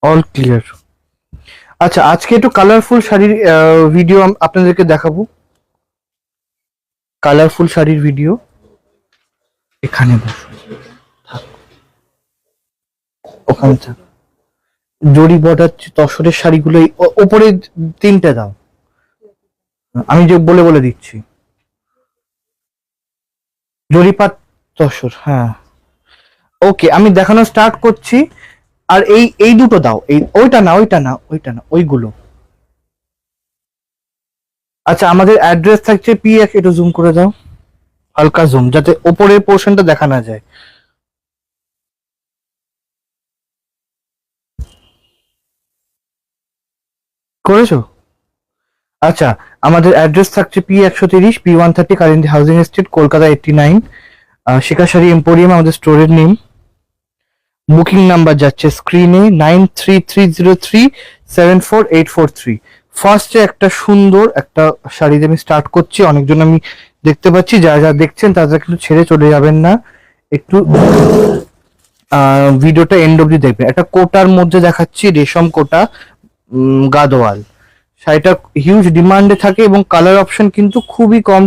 All clear. আচ্ছা, আজকে একটু কালারফুল শাড়ির ভিডিও আপনাদেরকে দেখাবো। কালারফুল শাড়ির ভিডিও। এখানে বসো, ওখানে থাক। জরি বর্ডার তসরের শাড়িগুলো ওপরে তিনটে দাও, আমি যে বলে বলে দিচ্ছি। জরিপাত তসর, হ্যাঁ। ওকে, আমি দেখানো স্টার্ট করছি। আর এই এই দুটো দাও, এই ওইটা না, ওইটা না, ওইটা না, ওইগুলো। আচ্ছা, আমাদের অ্যাড্রেস থাকছে PF, একটু জুম করে দাও, হালকা জুম, যাতে ওপরের পোর্শনটা দেখা না যায়। করেছো? আচ্ছা, আমাদের অ্যাড্রেস থাকছে P130 Kalindi housing estate, Kolkata 89, শিখা শাড়ি এম্পোরিয়াম আমাদের স্টোরের নেম। বুকিং নাম্বার যাচ্ছে স্ক্রিনে 9330374843। ফার্স্টে একটা সুন্দর একটা শাড়ি দিয়ে আমি স্টার্ট করছি। অনেকজন আমি দেখতে পাচ্ছি, যারা যারা দেখছেন তারা কিন্তু ছেড়ে চলে যাবেন না, একটু ভিডিওটা এন্ড অব্দি দেখবেন। একটা কোটার মধ্যে দেখাচ্ছি, রেশম কোটা, গাদোয়াল। শাড়িটা হিউজ ডিমান্ডে থাকে এবং কালার অপশন কিন্তু খুবই কম,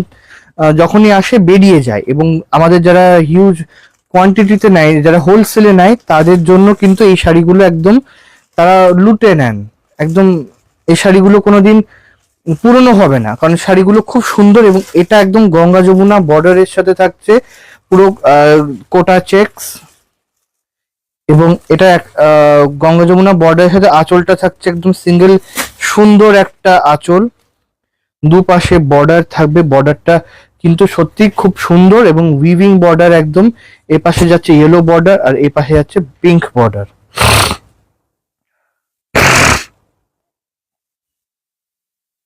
যখনই আসে বেরিয়ে যায়। এবং আমাদের যারা হিউজ কোয়ান্টিটিতে নেয়, যারা হোলসেলে নেয়, তাদের জন্য কিন্তু এই শাড়িগুলো একদম তারা লুটে নেন একদম। এই শাড়িগুলো কোনোদিন পুরনো হবে না, কারণ শাড়িগুলো খুব সুন্দর। এবং এটা একদম গঙ্গা যমুনা বর্ডারের সাথে থাকছে, পুরো কোটা চেকস। এবং এটা গঙ্গা যমুনা বর্ডারের সাথে আঁচলটা থাকছে একদম সিঙ্গেল, সুন্দর একটা আঁচল। দুপাশে বর্ডার থাকবে, বর্ডারটা কিন্তু সত্যি খুব সুন্দর এবং উইভিং বর্ডার একদম। এ পাশে যাচ্ছে ইয়েলো বর্ডার আর এ পাশে যাচ্ছে পিঙ্ক বর্ডার।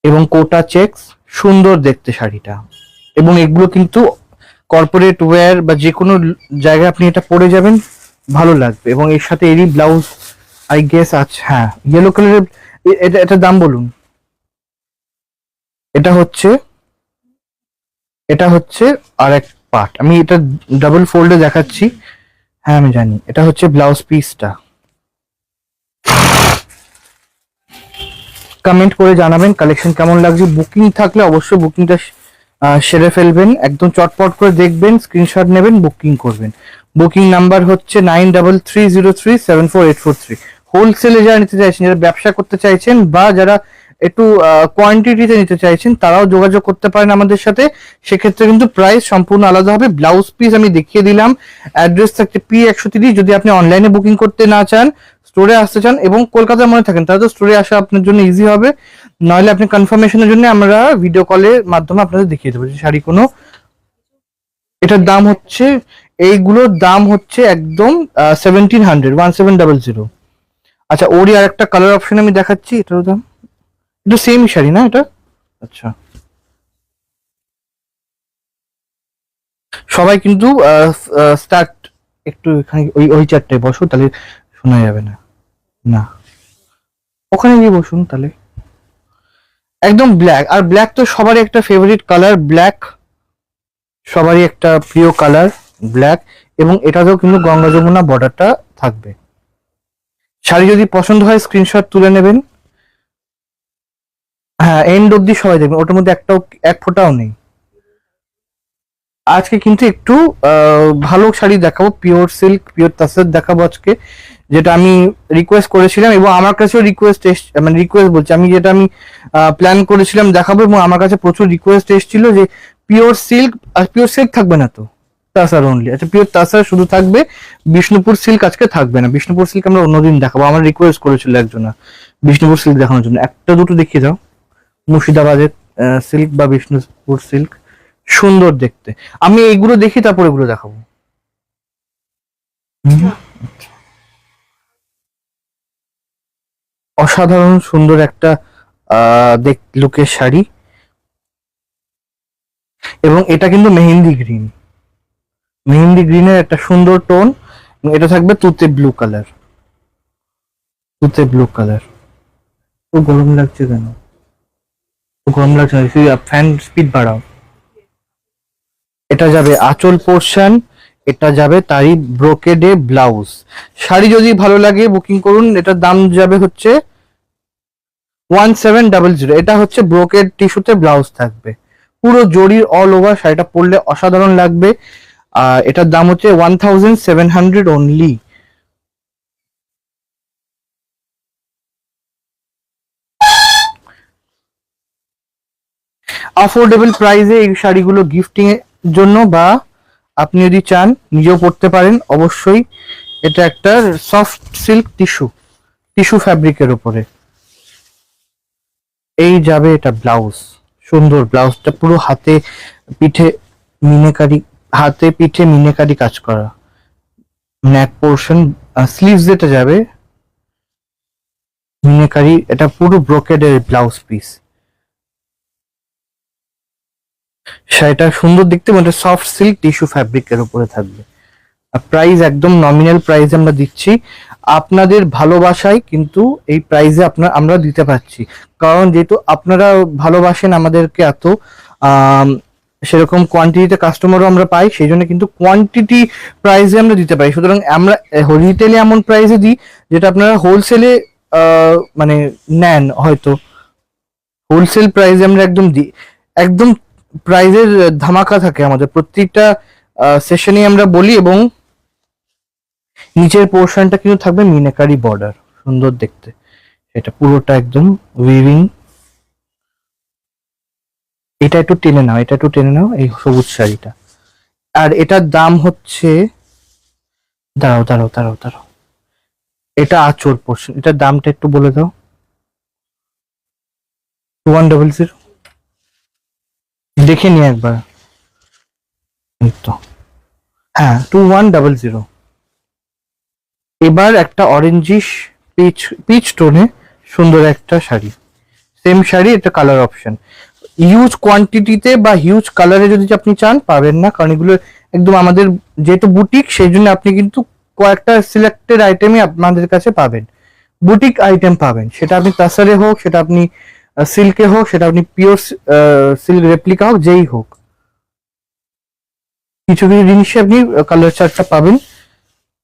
এবং কোটা চেকস, সুন্দর দেখতে শাড়িটা। এবং এগুলো কিন্তু কর্পোরেট ওয়্যার বা যে কোনো জায়গায় আপনি এটা পরে যাবেন, ভালো লাগবে। এবং এর সাথে এরই ব্লাউজ আই গেস আছে, হ্যাঁ, ইয়েলো কালারের। এটা এটার দাম বলুন। এটা হচ্ছে এটা হচ্ছে আর এক পার্ট, আমি এটা ডাবল ফোল্ডে দেখাচ্ছি। হ্যাঁ, আমি জানি। এটা হচ্ছে ব্লাউজ পিসটা। কমেন্ট করে জানাবেন কালেকশন কেমন লাগছে। বুকিং থাকলে অবশ্যই বুকিংটা সেরে ফেলবেন, একদম চটপট করে দেখবেন, স্ক্রিনশট নেবেন, বুকিং করবেন। বুকিং নাম্বার হচ্ছে 9330374843। হোলসেলে যারা নিতে চাইছেন, যারা ব্যবসা করতে চাইছেন, বা যারা একটু কোয়ান্টিটিতে নিতে চাইছেন, তারাও যোগাযোগ করতে পারেন আমাদের সাথে। সেক্ষেত্রে কিন্তু প্রাইস সম্পূর্ণ আলাদা হবে। ব্লাউজ পিস আমি দেখিয়ে দিলাম। অ্যাড্রেস থাকছে P130। যদি আপনি অনলাইনে বুকিং করতে না চান, স্টোরে আসতে চান এবং কলকাতার মধ্যে থাকেন, তাহলে তো স্টোরে আসা আপনার জন্য ইজি হবে। নইলে আপনি কনফার্মেশনের জন্য আমরা ভিডিও কলের মাধ্যমে আপনাদের দেখিয়ে দেবো যে শাড়ি কোনো। এটার দাম হচ্ছে, এইগুলোর দাম হচ্ছে একদম 1700। আচ্ছা, ওরই আর একটা কালার অপশন আমি দেখাচ্ছি, এটার দাম, এটা সেম শাড়ি না এটা? আচ্ছা, সবাই কিন্তু স্টার্ট, একটু এখানে ওই ওই চারটায় বসো, তাহলে শোনা যাবে না। না, ওখানে গিয়ে বসুন তাহলে। একদম ব্ল্যাক, আর ব্ল্যাক তো সবারই একটা ফেভারিট কালার, ব্ল্যাক সবারই একটা প্রিয় কালার, ব্ল্যাক। এবং এটাতেও কিন্তু গঙ্গা যমুনা বর্ডারটা থাকবে। শাড়ি যদি পছন্দ হয় স্ক্রিনশট তুলে নেবেন। হ্যাঁ, এন্ড অব্দি সবাই দেখবেন, ওটার মধ্যে একটাও এক ফোঁটাও নেই। আজকে কিন্তু একটু ভালো শাড়ি দেখাবো, পিওর সিল্ক, পিওর তাসর দেখাবো আজকে, যেটা আমি রিকোয়েস্ট করেছিলাম। এবং আমার কাছেও রিকোয়েস্ট মানে রিকোয়েস্ট বলছি, আমি যেটা আমি প্ল্যান করেছিলাম দেখাবো, এবং আমার কাছে প্রচুর রিকোয়েস্ট এসেছিল যে পিওর সিল্ক। আর পিওর সিল্ক থাকবে না তো, তাসার অনলি। আচ্ছা, পিওর তাসার শুধু থাকবে, বিষ্ণুপুর সিল্ক আজকে থাকবে না। বিষ্ণুপুর সিল্ক আমরা অন্যদিন দেখাবো, আমার রিকোয়েস্ট করেছিল একজনা বিষ্ণুপুর সিল্ক দেখানোর জন্য। একটা দুটো দেখিয়ে দাও, মুর্শিদাবাদের সিল্ক বা বিষ্ণুপুর সিল্ক, সুন্দর দেখতে। আমি এইগুলো দেখি, তারপর এগুলো দেখাবো। হুম, অসাধারণ সুন্দর একটা দেখ লুকের শাড়ি। এবং এটা কিন্তু মেহেন্দি গ্রিন, মেহেন্দি গ্রিনের একটা সুন্দর টোন। এটা থাকবে তুতে ব্লু কালার, তুতে ব্লু কালার। তো গরম লাগছে কেন? তো গরম লাগছে না, ফ্যান স্পিড বাড়াও। এটা যাবে আঁচল পোর্শন, এটা যাবে তারই ব্রোকেডে ব্লাউজ। শাড়ি যদি ভালো লাগে বুকিং করুন। এটার দাম যাবে হচ্ছে 1700। এটা হচ্ছে ব্রোকেড টিস্যুতে ব্লাউজ থাকবে, পুরো জরির অল ওভার। শাড়িটা পরলে অসাধারণ লাগবে। আর এটার দাম হচ্ছে 1700 অনলি। অ্যাফোর্ডেবল প্রাইসে এই শাড়িগুলো গিফটিং এর জন্য, বা আপনি যদি চান নিজেও পরতে পারেন অবশ্যই। এটা একটা সফট সিল্ক টিস্যু ফ্যাব্রিকের উপরে। এই যাবে এটা ব্লাউজ, সুন্দর ব্লাউজটা পুরো পিঠে মিনেকারি পিঠে মিনেকারি কাজ করা। নেক পোর্শন, স্লিভস যেটা যাবে মিনেকারি। এটা পুরো ব্রোকেডের ব্লাউজ পিস। শাড়িটা সুন্দর দেখতে, মানে সফট সিল্ক টিস্যু ফ্যাব্রিকের উপরে থাকবে। আর প্রাইস একদম নমিনাল প্রাইস আমরা দিচ্ছি আপনাদের ভালোবাসায়, কিন্তু এই প্রাইসে আমরা দিতে পারছি কারণ যেহেতু আপনারা ভালোবাসেন আমাদেরকে এত, সেরকম কোয়ান্টিটিতে কাস্টমারও আমরা পাই, সেই জন্য কিন্তু কোয়ান্টিটি প্রাইসে আমরা দিতে পারি। সুতরাং আমরা রিটেলে এমন প্রাইসে দিই যেটা আপনারা হোলসেলে মানে নেন, হয়তো হোলসেল প্রাইসে আমরা একদম দিই। একদম প্রাইজের ধামাকা থাকে আমাদের প্রত্যেকটা সেশনে আমরা বলি। এবং নিচের পোর্শনটা কিন্তু থাকবে মিনাকারি বর্ডার, সুন্দর দেখতে। এটা পুরোটা একদম উইভিং। এটা একটু টেনে নাও, এটা একটু টেনে নাও, এই সবুজ শাড়িটা। আর এটার দাম হচ্ছে, দাঁড়াও দাঁড়াও দাঁড়াও দাঁড়াও, এটা আঁচল পোর্শন, এটার দামটা একটু বলে দাও। 2100। দেখে নি একবার, এই তো, হ্যাঁ 2100। এবার একটা অরেঞ্জিশ পিচ পিচ টোনে সুন্দর একটা শাড়ি, সেম শাড়ি, এটা কালার অপশন। হিউজ কোয়ান্টিটিতে বা হিউজ কালারে যদি আপনি চান পাবেন না, কারণ এগুলো একদম আমাদের যেহেতু বুটিক, সেই জন্য আপনি কিন্তু কয়েকটা সিলেক্টেড আইটেমই আপনাদের কাছে পাবেন, বুটিক আইটেম পাবেন। সেটা আপনি তাসারে হোক, সেটা আপনি সিল্কে হোক, সেটা আপনি পিওর সিল্ক রেপ্লিকা হোক, যেই হোক, কিছু কিছু জিনিসে আপনি কালার চার্টটা পাবেন,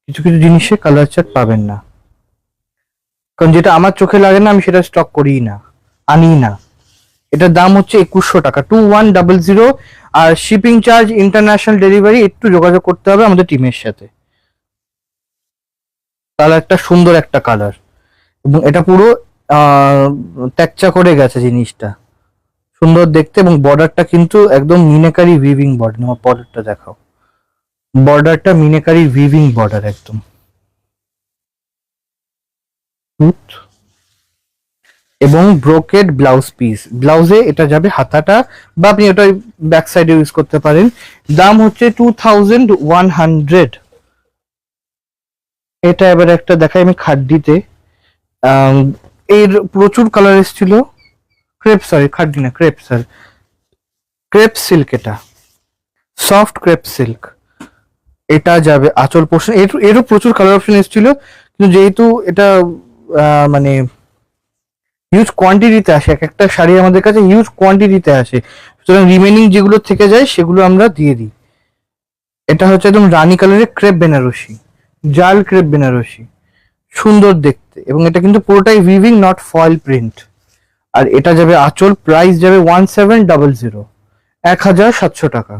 কিছু কিছু জিনিসে কালার চার্ট পাবেন না। কারণ যেটা আমার চোখে লাগে না আমি সেটা স্টক করি না, আনি না। এটার দাম হচ্ছে 2100 টাকা, 2100। আর শিপিং চার্জ, ইন্টারন্যাশনাল ডেলিভারি, একটু যোগাযোগ করতে হবে আমাদের টিমের সাথে। কালারটা সুন্দর একটা কালার, এবং এটা পুরো ত্যাকচা করে গেছে জিনিসটা, সুন্দর দেখতে। এবং বর্ডারটা কিন্তু একদম মিনাকারি উইভিং বর্ডার। আমার বর্ডারটা দেখাও, বর্ডারটা মিনাকারি উইভিং বর্ডার একদম। এবং ব্রোকেড ব্লাউজ পিস, ব্লাউজে এটা যাবে হাতাটা, বা আপনি এটা ব্যাক সাইডে ইউজ করতে পারেন। দাম হচ্ছে 2100। এটা এবার একটা দেখাই আমি খাড্ডিতে। এর প্রচুর কালার এসেছিল। ক্রেপ, সরি খাড্ডি না, ক্রেপ, সরি ক্রেপ সিল্ক। এটা সফট ক্রেপ সিল্ক। এটা যাবে আঁচল পোর্শন। এরও প্রচুর কালার অপশন এসেছিল, কিন্তু যেহেতু এটা মানে হিউজ কোয়ান্টিটিতে আসে, এক একটা শাড়ি আমাদের কাছে হিউজ কোয়ান্টিটিতে আসে, সুতরাং রিমেনিং যেগুলো থেকে যায় সেগুলো আমরা দিয়ে দিই। এটা হচ্ছে একদম রানী কালারের ক্রেপ বেনারসি, জাল ক্রেপ বেনারসি, সুন্দর দেখতে। এবং এটা কিন্তু পুরোটাই উইভিং, নট ফয়েল প্রিন্ট। আর এটা যাবে আঁচল, প্রাইস যাবে 1700, 1700 টাকা।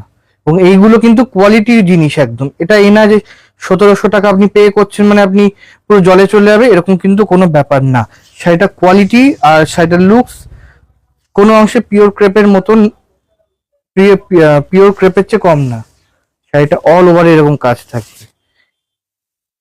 এবং এইগুলো কিন্তু কোয়ালিটির জিনিস একদম। এটা এই না যে 1700 টাকা আপনি পে করছেন মানে আপনি পুরো জলে চলে যাবে, এরকম কিন্তু কোনো ব্যাপার না। শাড়িটা কোয়ালিটি আর শাড়িটার লুকস কোনো অংশে পিওর ক্রেপের মতন, পিওর ক্রেপের চেয়ে কম না। শাড়িটা অল ওভার এরকম কাজ থাকবে,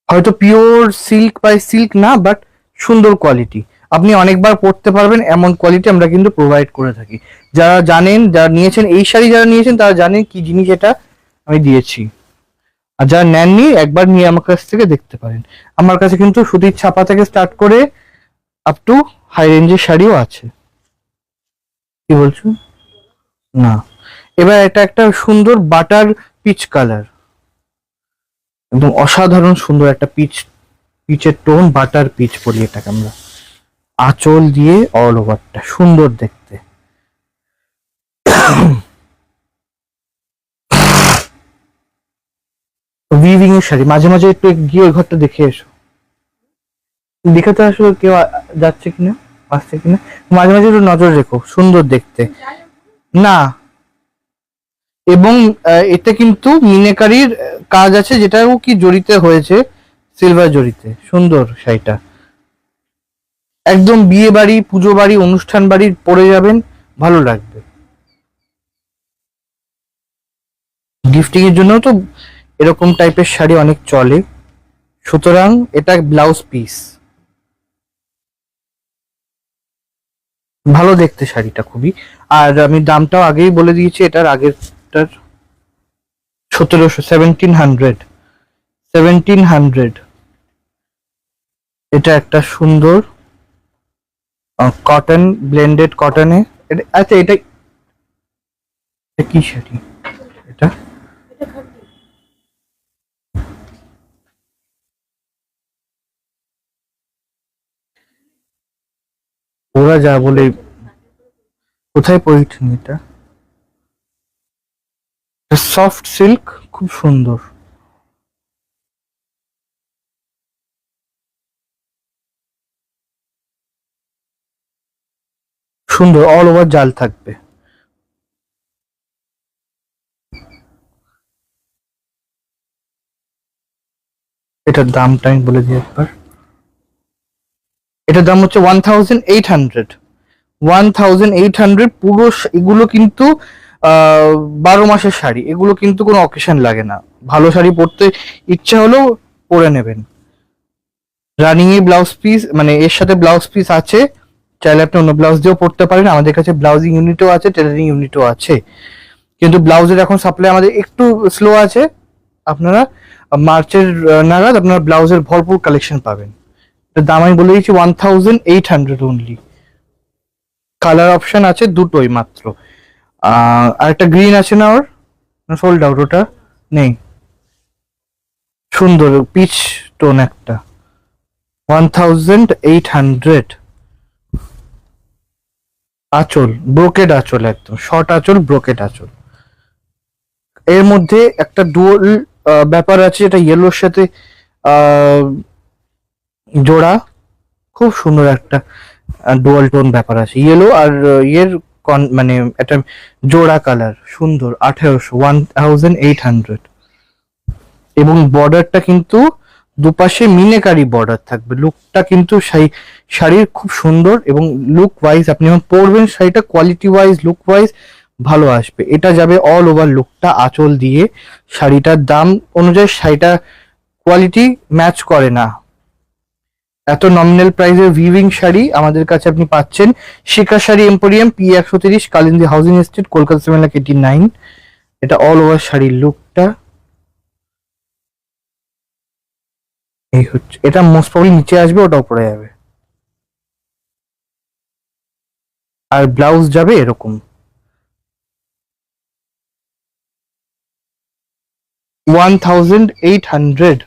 হয়তো পিওর সিল্ক বাই সিল্ক না, বাট সুন্দর কোয়ালিটি। আপনি অনেকবার পরতে পারবেন এমন কোয়ালিটি আমরা কিন্তু প্রোভাইড করে থাকি। যারা জানেন, যারা নিয়েছেন এই শাড়ি, যারা নিয়েছেন তারা জানেন কি জিনিস এটা আমি দিয়েছি। আর যারা নেননি একবার নিয়ে আমার কাছ থেকে দেখতে পারেন। আমার কাছে কিন্তু সুতির ছাপা থেকে স্টার্ট করে আপ টু হাই রেঞ্জের শাড়িও আছে। কি বলছো? না। এবার এটা একটা সুন্দর বাটার পিচ কালার, একদম অসাধারণ সুন্দর একটা পিচের টোন, বাটার পিচ বলি এটাকে আমরা। আঁচল দিয়ে অল ওভারটা সুন্দর দেখতে। উইভিং এর শাড়ি, মাঝে মাঝে একটু গিয়ে ওই ঘরটা দেখে এসো, দেখে তো আসলে কেউ যাচ্ছে কিনা, আসছে কিনা, মাঝে মাঝে একটু নজর রেখো, সুন্দর দেখতে। না, এবং এতে কিন্তু মিনেকারির কাজ আছে, যেটাও কি জড়িতে হয়েছে, সিলভার জড়িতে, সুন্দর শাড়িটা। একদম বিয়ে বাড়ি, পুজো বাড়ি, অনুষ্ঠান বাড়ি পরে যাবেন, ভালো লাগবে। গিফটিং এর জন্য তো এরকম টাইপের শাড়ি অনেক চলে, সুতরাং এটা ব্লাউজ পিস, ভালো দেখতে শাড়িটা খুবই। আর আমি দামটাও আগেই বলে দিয়েছি, এটার আগেরটার 1700, 1700, 1700। এটা একটা সুন্দর কটন, ব্লেন্ডেড কটনে। আচ্ছা, এটা কি শাড়ি এটা? ওরা যা বলে, কোথায় পরিচ্ছন্ন এটা? সফট সিল্ক, খুব সুন্দর, সুন্দর, অল ওভার জাল থাকবে। এটার দামটা আমি বলে দিই একবার। এটার দাম হচ্ছে 1800। 1800 পুরো। এগুলো কিন্তু 12 মাসের শাড়ি, এগুলো কিন্তু কোনো অকেশন লাগে না, ভালো শাড়ি পরতে ইচ্ছা হলেও পরে নেবেন। রানিং এ ব্লাউজ পিস, মানে এর সাথে ব্লাউজ পিস আছে, চাইলে আপনি অন্য ব্লাউজ দিয়েও পরতে পারেন, আমাদের কাছে ব্লাউজিং ইউনিটও আছে, টেলারিং ইউনিটও আছে। কিন্তু ব্লাউজের এখন সাপ্লাই আমাদের একটু স্লো আছে, আপনারা মার্চের নাগাদ আপনারা ব্লাউজের ভরপুর কালেকশন পাবেন। দাম আমি বলে দিচ্ছি 1800 অনলি। কালার অপশন আছে দুটোই মাত্র। আর একটা গ্রিন আছে না, ওর সোল্ড আউট, ওটা নেই। সুন্দর পিচ টোন একটা, 1800। আঁচল ব্রোকেড আঁচল, একদম শর্ট আঁচল, ব্রোকেড আঁচল। এর মধ্যে একটা ডুয়াল ব্যাপার আছে, যেটা ইয়েলোর সাথে আহ, জোড়া, খুব সুন্দর একটা ডুয়াল টোন ব্যাপার আছে, ইয়েলো আর ইয়ের মানে একটা জোড়া কালার, সুন্দর। 1800 এবং বর্ডারটা কিন্তু দুপাশে মিনেকারি বর্ডার থাকবে, লুকটা কিন্তু শাড়ির খুব সুন্দর, এবং লুক ওয়াইজ আপনি যখন পরবেন শাড়িটা, কোয়ালিটি ওয়াইজ, লুক ওয়াইজ ভালো আসবে। এটা যাবে অল ওভার লুকটা আঁচল দিয়ে। শাড়িটার দাম অনুযায়ী শাড়িটা কোয়ালিটি ম্যাচ করে না। এত নমিনাল প্রাইসের উইভিং শাড়ি আমাদের কাছে আপনি পাচ্ছেন Shikha sari emporium, P130, Kalindi housing estate, Kolkata 7,89,। এটা অল ওভার শাড়ির লুকটা এই হচ্ছে। এটা মোস্ট প্রবলি নিচে আসবে, ওটা উপরে যাবে, আর ব্লাউজ যাবে এরকম। 1800।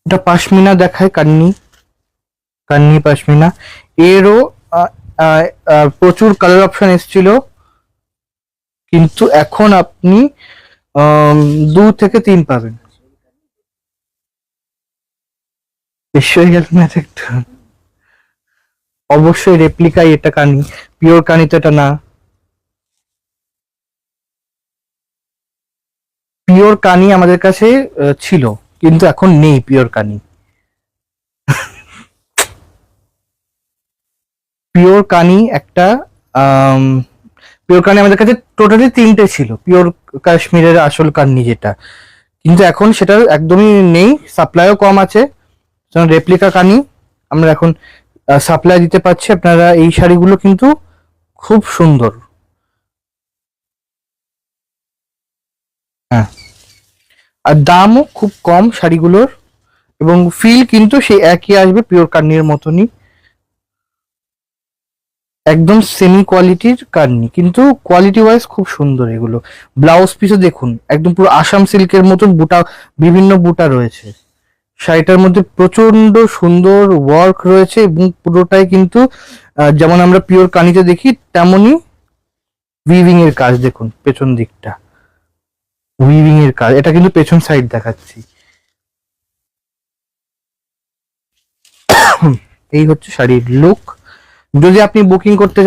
এটা পাশমিনা দেখায়, কান্নি, কান্নি পাশমিনা। এরও প্রচুর কালার অপশন এসেছিল, কিন্তু এখন আপনি 2 থেকে 3 পাবেন। বেশি হয়ে গেল না এটা একটু? অবশ্যই রেপ্লিকাই, এটা কানি, পিওর কানি তো এটা না। পিওর কানি আমাদের কাছে ছিল, কিন্তু এখন নেই পিওর কানি। পিওর কানি একটা, পিওর কানি আমাদের কাছে টোটালি 3টে ছিল, পিওর কাশ্মীরের আসল কান্নি যেটা, কিন্তু এখন সেটা একদমই নেই, সাপ্লাইও কম আছে। রেপ্লিকা কানি আমরা এখন সাপ্লাই দিতে পারছি। আপনারা এই শাড়িগুলো কিন্তু খুব সুন্দর, হ্যাঁ, আর দামও খুব কম শাড়িগুলোর, এবং ফিল কিন্তু সেই একই আসবে, পিওর কান্নির মতনই, একদম সেমি কোয়ালিটির কান্নি, কিন্তু কোয়ালিটি ওয়াইজ খুব সুন্দর এগুলো। ব্লাউজ পিসও দেখুন, একদম পুরো আসাম সিল্কের মতন বুটা, বিভিন্ন বুটা রয়েছে শাড়িটার মধ্যে, প্রচন্ড সুন্দর ওয়ার্ক রয়েছে, এবং পুরোটাই কিন্তু যেমন আমরা পিওর কানিতে দেখি তেমনই উইভিং এর কাজ। দেখুন পেছন দিকটা, উইভিং এর কাজ, এটা কিন্তু পেছন সাইড দেখাচ্ছি। এই হচ্ছে শাড়ির লুক। যদি আপনি বুকিং করতে